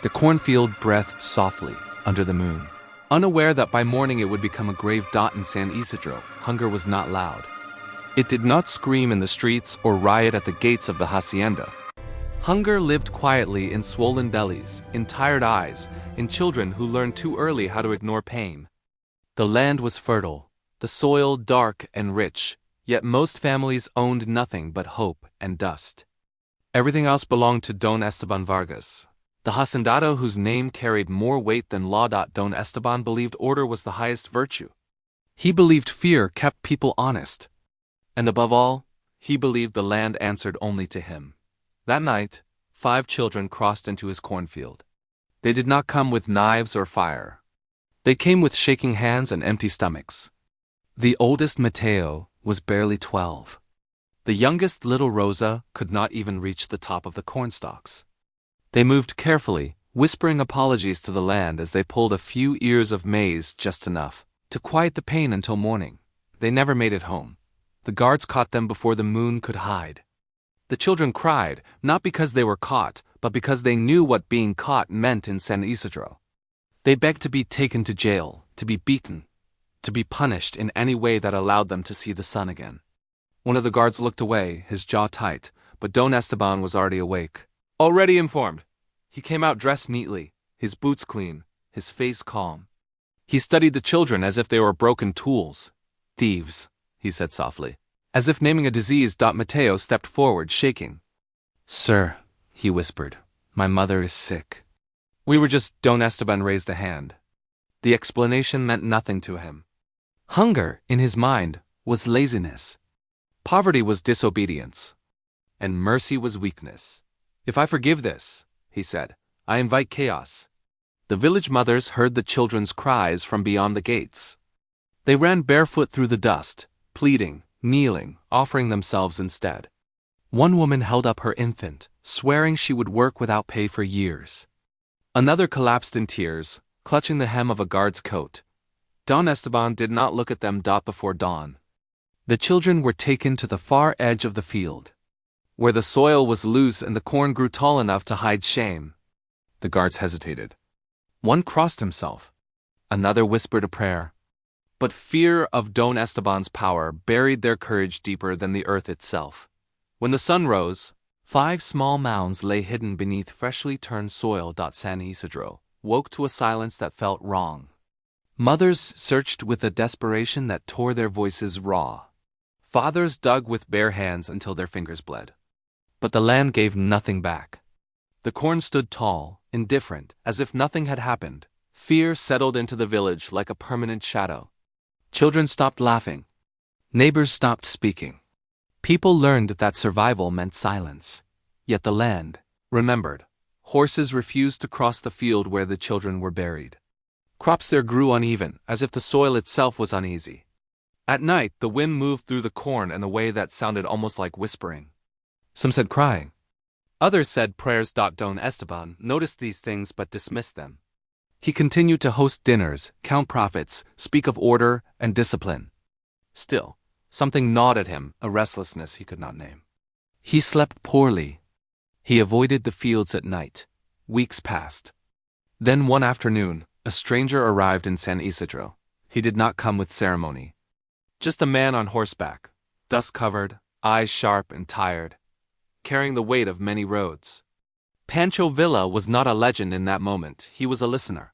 The cornfield breathed softly under the moon. Unaware that by morning it would become a grave dot in San Isidro, hunger was not loud. It did not scream in the streets or riot at the gates of the hacienda. Hunger lived quietly in swollen bellies, in tired eyes, in children who learned too early how to ignore pain. The land was fertile, the soil dark and rich, yet most families owned nothing but hope and dust. Everything else belonged to Don Esteban Vargas. The Hacendado whose name carried more weight than law. Don Esteban believed order was the highest virtue. He believed fear kept people honest. And above all, he believed the land answered only to him. That night, 5 children crossed into his cornfield. They did not come with knives or fire. They came with shaking hands and empty stomachs. The oldest, Mateo, was barely 12. The youngest, little Rosa, could not even reach the top of the cornstalks. They moved carefully, whispering apologies to the land as they pulled a few ears of maize, just enough to quiet the pain until morning. They never made it home. The guards caught them before the moon could hide. The children cried, not because they were caught, but because they knew what being caught meant in San Isidro. They begged to be taken to jail, to be beaten, to be punished in any way that allowed them to see the sun again. One of the guards looked away, his jaw tight, but Don Esteban was already awake. Already informed. He came out dressed neatly, his boots clean, his face calm. He studied the children as if they were broken tools. Thieves, he said softly. As if naming a disease, Mateo stepped forward, shaking. Sir, he whispered, my mother is sick. We were just. Don Esteban raised a hand. The explanation meant nothing to him. Hunger, in his mind, was laziness. Poverty was disobedience. And mercy was weakness. If I forgive this, he said, I invite chaos. The village mothers heard the children's cries from beyond the gates. They ran barefoot through the dust, pleading, kneeling, offering themselves instead. One woman held up her infant, swearing she would work without pay for years. Another collapsed in tears, clutching the hem of a guard's coat. Don Esteban did not look at them. Before dawn, the children were taken to the far edge of the field, where the soil was loose and the corn grew tall enough to hide shame. The guards hesitated. One crossed himself. Another whispered a prayer. But fear of Don Esteban's power buried their courage deeper than the earth itself. When the sun rose, 5 small mounds lay hidden beneath freshly turned soil. San Isidro woke to a silence that felt wrong. Mothers searched with a desperation that tore their voices raw. Fathers dug with bare hands until their fingers bled. But the land gave nothing back. The corn stood tall, indifferent, as if nothing had happened. Fear settled into the village like a permanent shadow. Children stopped laughing. Neighbors stopped speaking. People learned that survival meant silence. Yet the land remembered. Horses refused to cross the field where the children were buried. Crops there grew uneven, as if the soil itself was uneasy. At night, the wind moved through the corn in a way that sounded almost like whispering. Some said crying. Others said prayers. Don Esteban noticed these things but dismissed them. He continued to host dinners, count profits, speak of order and discipline. Still, something gnawed at him, a restlessness he could not name. He slept poorly. He avoided the fields at night. Weeks passed. Then one afternoon, a stranger arrived in San Isidro. He did not come with ceremony. Just a man on horseback, dust-covered, eyes sharp and tired, carrying the weight of many roads. Pancho Villa was not a legend in that moment, he was a listener.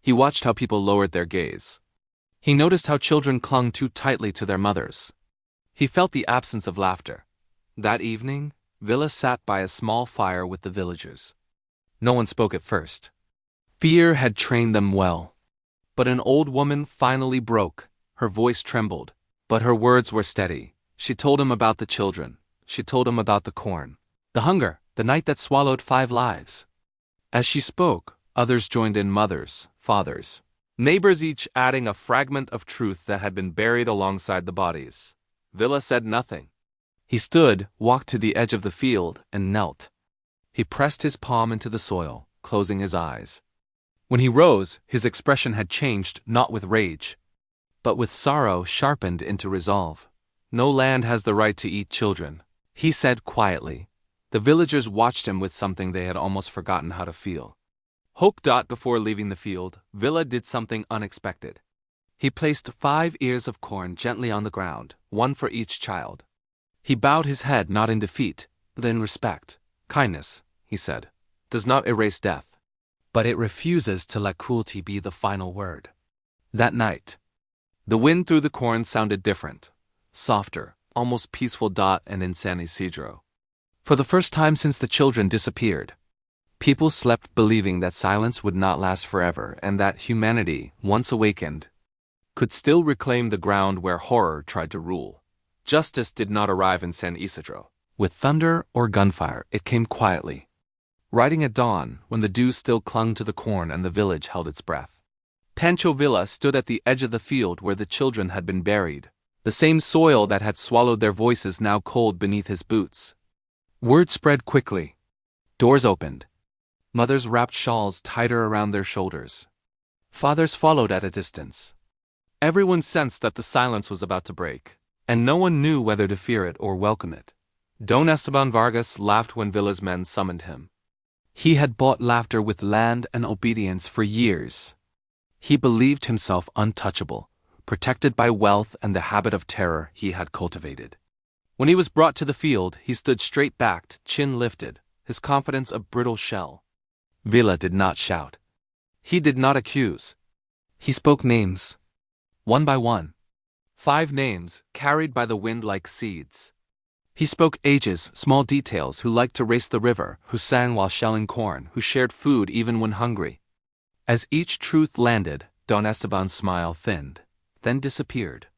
He watched how people lowered their gaze. He noticed how children clung too tightly to their mothers. He felt the absence of laughter. That evening, Villa sat by a small fire with the villagers. No one spoke at first. Fear had trained them well. But an old woman finally broke. Her voice trembled, but her words were steady. She told him about the children. She told him about the corn, the hunger, the night that swallowed 5 lives. As she spoke, others joined in, mothers, fathers, neighbors, each adding a fragment of truth that had been buried alongside the bodies. Villa said nothing. He stood, walked to the edge of the field, and knelt. He pressed his palm into the soil, closing his eyes. When he rose, his expression had changed, not with rage, but with sorrow sharpened into resolve. No land has the right to eat children, he said quietly. The villagers watched him with something they had almost forgotten how to feel. Hope. Before leaving the field, Villa did something unexpected. He placed 5 ears of corn gently on the ground, one for each child. He bowed his head not in defeat, but in respect. Kindness, he said, does not erase death, but it refuses to let cruelty be the final word. That night, the wind through the corn sounded different, softer, almost peaceful. And in San Isidro, for the first time since the children disappeared, people slept believing that silence would not last forever and that humanity, once awakened, could still reclaim the ground where horror tried to rule. Justice did not arrive in San Isidro with thunder or gunfire. It came quietly, riding at dawn when the dew still clung to the corn and the village held its breath. Pancho Villa stood at the edge of the field where the children had been buried, the same soil that had swallowed their voices now cold beneath his boots. Word spread quickly. Doors opened. Mothers wrapped shawls tighter around their shoulders. Fathers followed at a distance. Everyone sensed that the silence was about to break, and no one knew whether to fear it or welcome it. Don Esteban Vargas laughed when Villa's men summoned him. He had bought laughter with land and obedience for years. He believed himself untouchable, protected by wealth and the habit of terror he had cultivated. When he was brought to the field, he stood straight-backed, chin lifted, his confidence a brittle shell. Villa did not shout. He did not accuse. He spoke names. One by one. 5 names, carried by the wind like seeds. He spoke ages, small details, who liked to race the river, who sang while shelling corn, who shared food even when hungry. As each truth landed, Don Esteban's smile thinned, then disappeared.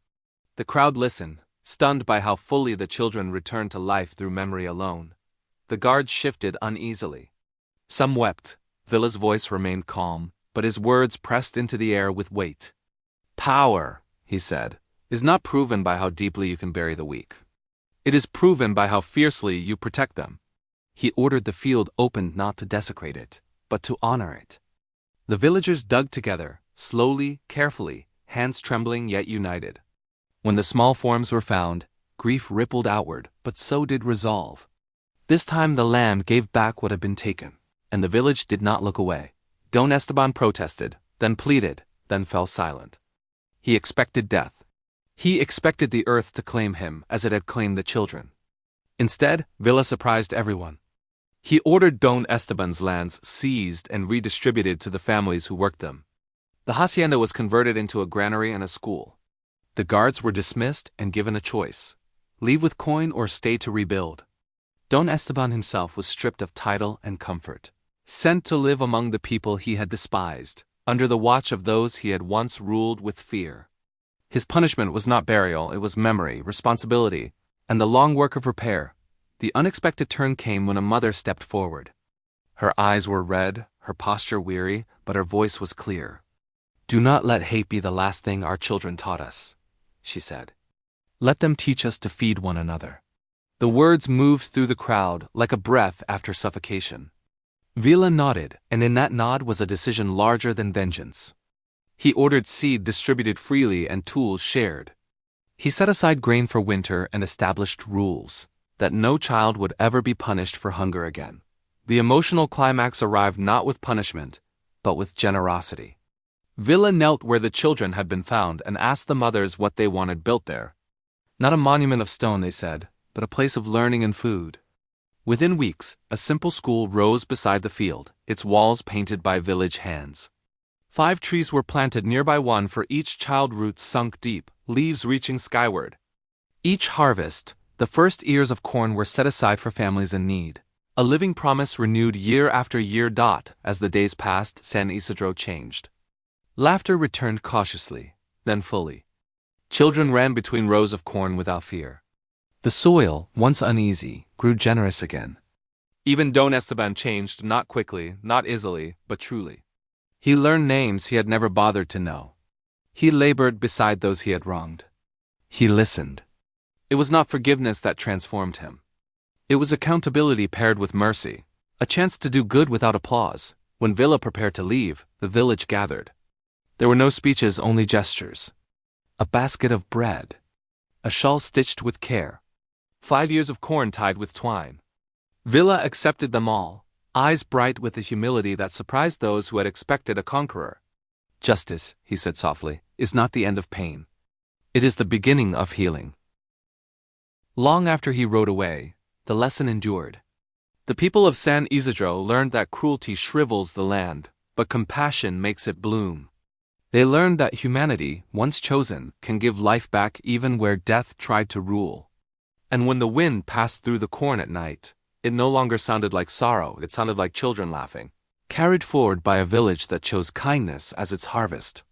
The crowd listened, stunned by how fully the children returned to life through memory alone. The guards shifted uneasily. Some wept. Villa's voice remained calm, but his words pressed into the air with weight. Power, he said, is not proven by how deeply you can bury the weak. It is proven by how fiercely you protect them. He ordered the field opened not to desecrate it, but to honor it. The villagers dug together, slowly, carefully, hands trembling yet united. When the small forms were found, grief rippled outward, but so did resolve. This time the land gave back what had been taken, and the village did not look away. Don Esteban protested, then pleaded, then fell silent. He expected death. He expected the earth to claim him as it had claimed the children. Instead, Villa surprised everyone. He ordered Don Esteban's lands seized and redistributed to the families who worked them. The hacienda was converted into a granary and a school. The guards were dismissed and given a choice: leave with coin or stay to rebuild. Don Esteban himself was stripped of title and comfort, sent to live among the people he had despised, under the watch of those he had once ruled with fear. His punishment was not burial, it was memory, responsibility, and the long work of repair. The unexpected turn came when a mother stepped forward. Her eyes were red, her posture weary, but her voice was clear. "Do not let hate be the last thing our children taught us," she said. "Let them teach us to feed one another." The words moved through the crowd like a breath after suffocation. Villa nodded, and in that nod was a decision larger than vengeance. He ordered seed distributed freely and tools shared. He set aside grain for winter and established rules that no child would ever be punished for hunger again. The emotional climax arrived not with punishment, but with generosity. Villa knelt where the children had been found and asked the mothers what they wanted built there. Not a monument of stone, they said, but a place of learning and food. Within weeks, a simple school rose beside the field, its walls painted by village hands. 5 trees were planted nearby, one for each child, roots sunk deep, leaves reaching skyward. Each harvest, the first ears of corn were set aside for families in need. A living promise renewed year after year. As the days passed, San Isidro changed. Laughter returned cautiously, then fully. Children ran between rows of corn without fear. The soil, once uneasy, grew generous again. Even Don Esteban changed, not quickly, not easily, but truly. He learned names he had never bothered to know. He labored beside those he had wronged. He listened. It was not forgiveness that transformed him. It was accountability paired with mercy, a chance to do good without applause. When Villa prepared to leave, the village gathered. There were no speeches, only gestures. A basket of bread. A shawl stitched with care. 5 ears of corn tied with twine. Villa accepted them all, eyes bright with a humility that surprised those who had expected a conqueror. Justice, he said softly, is not the end of pain. It is the beginning of healing. Long after he rode away, the lesson endured. The people of San Isidro learned that cruelty shrivels the land, but compassion makes it bloom. They learned that humanity, once chosen, can give life back even where death tried to rule. And when the wind passed through the corn at night, it no longer sounded like sorrow, it sounded like children laughing, carried forward by a village that chose kindness as its harvest.